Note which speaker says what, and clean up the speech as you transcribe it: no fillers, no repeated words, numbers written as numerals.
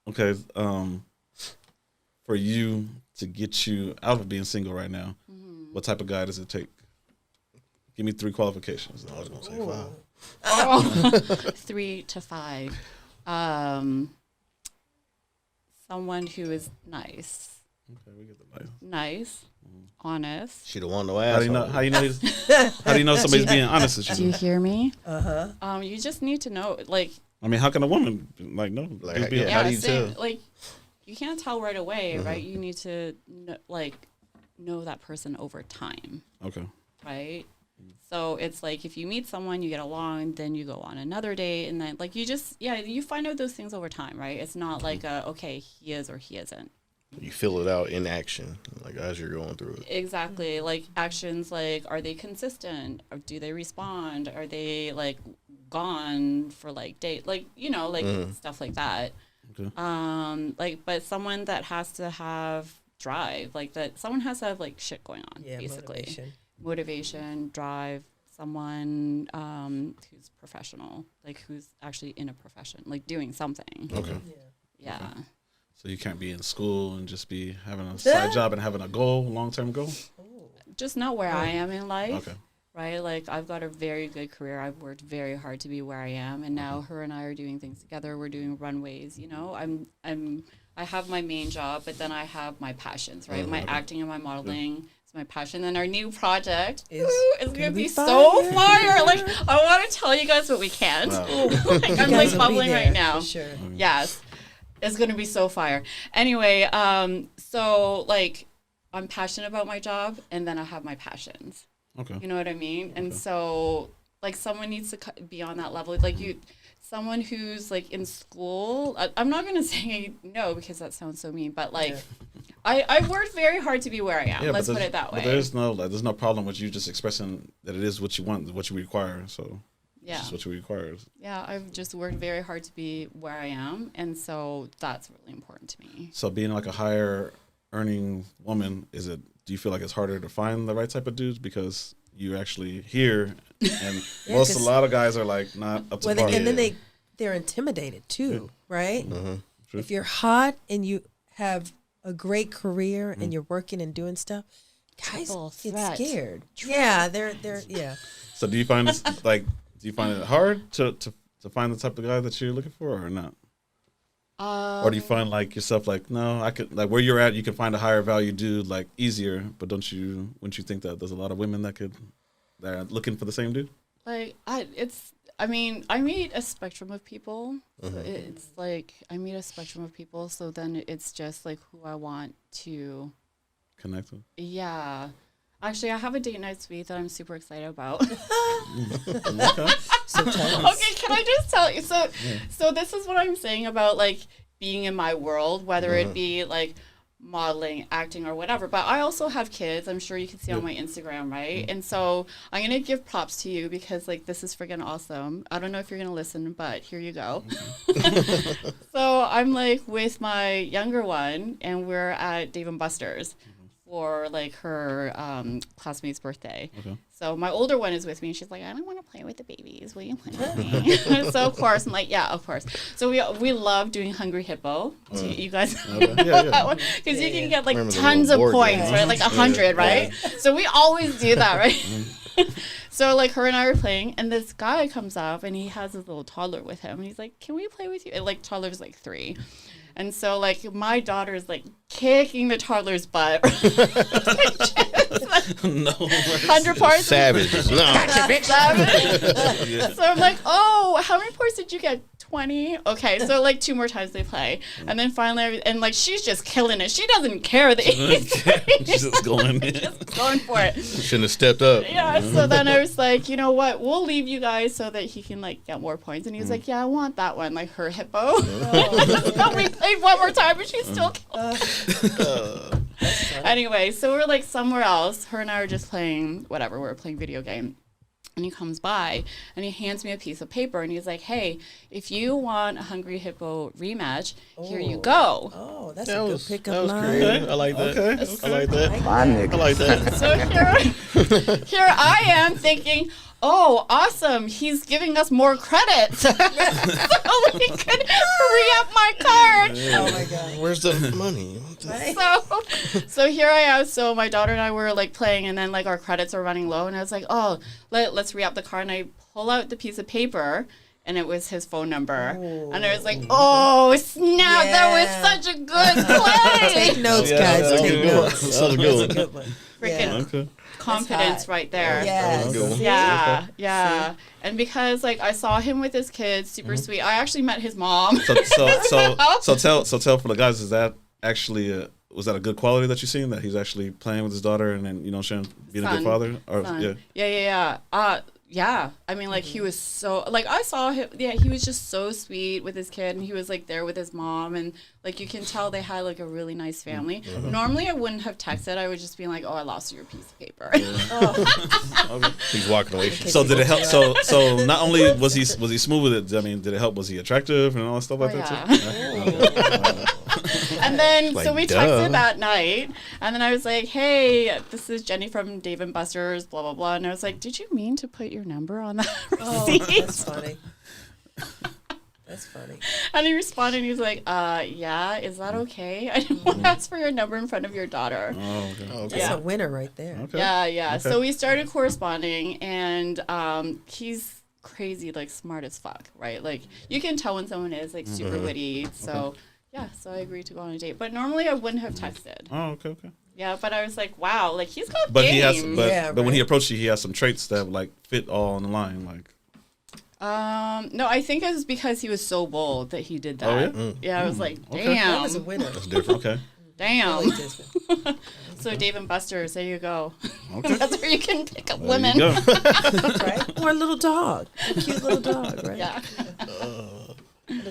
Speaker 1: Okay, for you to get you out of being single right now, what type of guy does it take? Give me 3 qualifications.
Speaker 2: I was gonna say 5.
Speaker 3: 3 to 5. Someone who is nice.
Speaker 1: Okay, we get the nice.
Speaker 3: Nice, honest.
Speaker 2: She the one to ask.
Speaker 1: How do you know? How do you know somebody's being honest with
Speaker 3: Do
Speaker 1: you?
Speaker 3: you hear me?
Speaker 4: Uh-huh.
Speaker 3: You just need to know, like.
Speaker 1: I mean, how can a woman know?
Speaker 2: Like,
Speaker 1: Just be
Speaker 2: yeah. How do you tell?
Speaker 3: Like, you can't tell right away, right? You need to know that person over time,
Speaker 1: Okay.
Speaker 3: right? So it's like if you meet someone, you get along, then you go on another date, and then like you find out those things over time, right? It's not like okay, he is or he isn't.
Speaker 2: You feel it out in action, like as you're going through it.
Speaker 3: Exactly. Like actions, like are they consistent? Or do they respond? Are they like gone for like date? Like stuff like that.
Speaker 1: Okay.
Speaker 3: But someone that has to have drive, like that. Someone has to have like shit going on, basically. Motivation, drive. Someone who's professional, like who's actually in a profession, like doing something.
Speaker 1: Okay.
Speaker 3: Yeah.
Speaker 1: Okay. So you can't be in school and just be having a side job and having a goal, long-term goal?
Speaker 3: Just know where I am in life.
Speaker 1: Okay.
Speaker 3: Right? Like I've got a very good career. I've worked very hard to be where I am, and now her and I are doing things together. We're doing runways, I have my main job, but then I have my passions, right? My acting and my modeling is my passion. And our new project is going to be so fire. Like I want to tell you guys, but we can't.
Speaker 1: Wow.
Speaker 3: Like I'm like bubbling right now.
Speaker 4: For sure.
Speaker 3: Yes. It's going to be so fire. Anyway, so like I'm passionate about my job, and then I have my passions.
Speaker 1: Okay.
Speaker 3: You know what I mean? And so like someone needs to be on that level. Like someone who's like in school, I'm not going to say no because that sounds so mean, but like I've worked very hard to be where I am. Let's put it that way.
Speaker 1: But there's no problem with you just expressing that it is what you want, what you require. So
Speaker 3: yeah,
Speaker 1: it's just what you require.
Speaker 3: Yeah, I've just worked very hard to be where I am, and so that's really important to me.
Speaker 1: So being like a higher earning woman, do you feel like it's harder to find the right type of dudes because you're actually here, and a lot of guys are like not up to par.
Speaker 4: And then they're intimidated too, right?
Speaker 1: Mm-hmm.
Speaker 4: If you're hot and you have a great career and you're working and doing stuff, guys get scared. Yeah, they're yeah.
Speaker 1: So do you find it hard to find the type of guy that you're looking for, or not? Or do you find like yourself like, no, I could, like where you're at, you can find a higher value dude like easier, but wouldn't you think that there's a lot of women that are looking for the same dude?
Speaker 3: Like I meet a spectrum of people. So it's like I meet a spectrum of people, so then it's just like who I want to
Speaker 1: connect with.
Speaker 3: Yeah. Actually, I have a date night suite that I'm super excited about.
Speaker 1: Okay.
Speaker 3: Okay, can I just tell you? So this is what I'm saying about like being in my world, whether it be like modeling, acting, or whatever. But I also have kids. I'm sure you can see on my Instagram, right? And so I'm gonna give props to you because like this is freaking awesome. I don't know if you're gonna listen, but here you go. So I'm like with my younger one, and we're at Dave & Buster's for like her classmate's birthday. Okay. So my older one is with me, and she's like, I don't want to play with the babies. Will you play with me? So of course, I'm like, yeah, of course. So we love doing Hungry Hippo. You guys know that one? Because you can get like tons of points, right? Like 100, right? So we always do that, right? So like her and I were playing, and this guy comes up, and he has his little toddler with him. And he's like, can we play with you? And like toddler's like 3. And so, like, my daughter is, like, kicking the toddler's butt.
Speaker 1: No.
Speaker 3: 100 parts.
Speaker 2: Savage. No.
Speaker 3: Savage. So I'm like, oh, how many points did you get? 20? Okay, so, like, 2 more times they play. And then finally, and, like, she's just killing it. She doesn't care that
Speaker 1: She's just going in.
Speaker 3: Just going for it.
Speaker 2: Shouldn't have stepped up.
Speaker 3: Yeah, so then I was like, you know what? We'll leave you guys so that he can, like, get more points. And he was like, yeah, I want that one, like, her hippo. So we played one more time, and she's still killing Anyway, so we're, like, somewhere else. Her and I are just playing whatever. We're playing video game. And he comes by, and he hands me a piece of paper, and he's like, hey, if you want a Hungry Hippo rematch, here you go.
Speaker 4: Oh, that's a good pickup line.
Speaker 2: Creative. I like that.
Speaker 1: Okay.
Speaker 2: I like that.
Speaker 5: I
Speaker 2: like that.
Speaker 3: So here I am thinking, oh, awesome, he's giving us more credit so we can re-up my credit card.
Speaker 4: Oh my god.
Speaker 2: Where's the money?
Speaker 3: So here I am. So my daughter and I were like playing, and then like our credits are running low, and I was like, oh, let's re-up the card, and I pull out the piece of paper. And it was his phone number.
Speaker 4: Ooh.
Speaker 3: And I was like, oh, snap.
Speaker 4: Yeah.
Speaker 3: That was such a good play.
Speaker 4: Take notes, guys.
Speaker 2: that's a
Speaker 4: Take
Speaker 2: good one.
Speaker 4: notes.
Speaker 2: That's a good
Speaker 4: Good one.
Speaker 3: Freaking
Speaker 1: Okay.
Speaker 3: confidence right there.
Speaker 4: Yes.
Speaker 2: Good one.
Speaker 3: Yeah, yeah. And because like I saw him with his kids, super sweet. I actually met his mom.
Speaker 1: So tell for the guys, is that actually was that a good quality that you seen, that he's actually playing with his daughter and then being a good father? Or
Speaker 3: Son. Yeah. Yeah. I mean, like, he was so, like, I saw him, he was just so sweet with his kid, and he was, like, there with his mom, and, like, you can tell they had, like, a really nice family. Normally, I wouldn't have texted. I would just be like, oh, I lost your piece of paper.
Speaker 1: Okay.
Speaker 2: He's walking away.
Speaker 1: So did it help? So not only was he smooth with it, I mean, did it help? Was he attractive and all that stuff like that too?
Speaker 3: And then,
Speaker 2: Like,
Speaker 3: so we
Speaker 2: duh.
Speaker 3: texted that night, and then I was like, hey, this is Jenny from Dave & Buster's, blah, blah, blah. And I was like, did you mean to put your number on that receipt?
Speaker 4: That's funny. That's funny.
Speaker 3: And he responded, and he was like, yeah, is that okay? I didn't want to ask for your number in front of your daughter.
Speaker 1: Oh, okay.
Speaker 4: That's
Speaker 3: Yeah.
Speaker 4: a winner right there.
Speaker 1: Okay.
Speaker 3: Yeah.
Speaker 1: Okay.
Speaker 3: So we started corresponding, and he's crazy, like, smart as fuck, right? Like, you can tell when someone is, like, super witty. So, yeah, so I agreed to go on a date. But normally I wouldn't have texted.
Speaker 1: Oh, okay.
Speaker 3: Yeah, but I was like, wow, like, he's got
Speaker 1: But
Speaker 3: game.
Speaker 1: he has,
Speaker 4: Yeah,
Speaker 1: but when he
Speaker 4: right.
Speaker 1: approached you, he has some traits that like fit all on the line, like.
Speaker 3: No, I think it was because he was so bold that he did that.
Speaker 1: Oh, yeah?
Speaker 3: I was like,
Speaker 1: Okay.
Speaker 3: damn.
Speaker 4: That was a winner.
Speaker 2: That's different.
Speaker 1: Okay.
Speaker 3: Damn.
Speaker 4: Really different.
Speaker 3: So Dave & Buster's, there you go.
Speaker 1: Okay.
Speaker 3: That's where you can pick up
Speaker 1: There
Speaker 3: women.
Speaker 1: you go.
Speaker 4: Right? Or a little dog. A cute little dog, right?
Speaker 3: Yeah.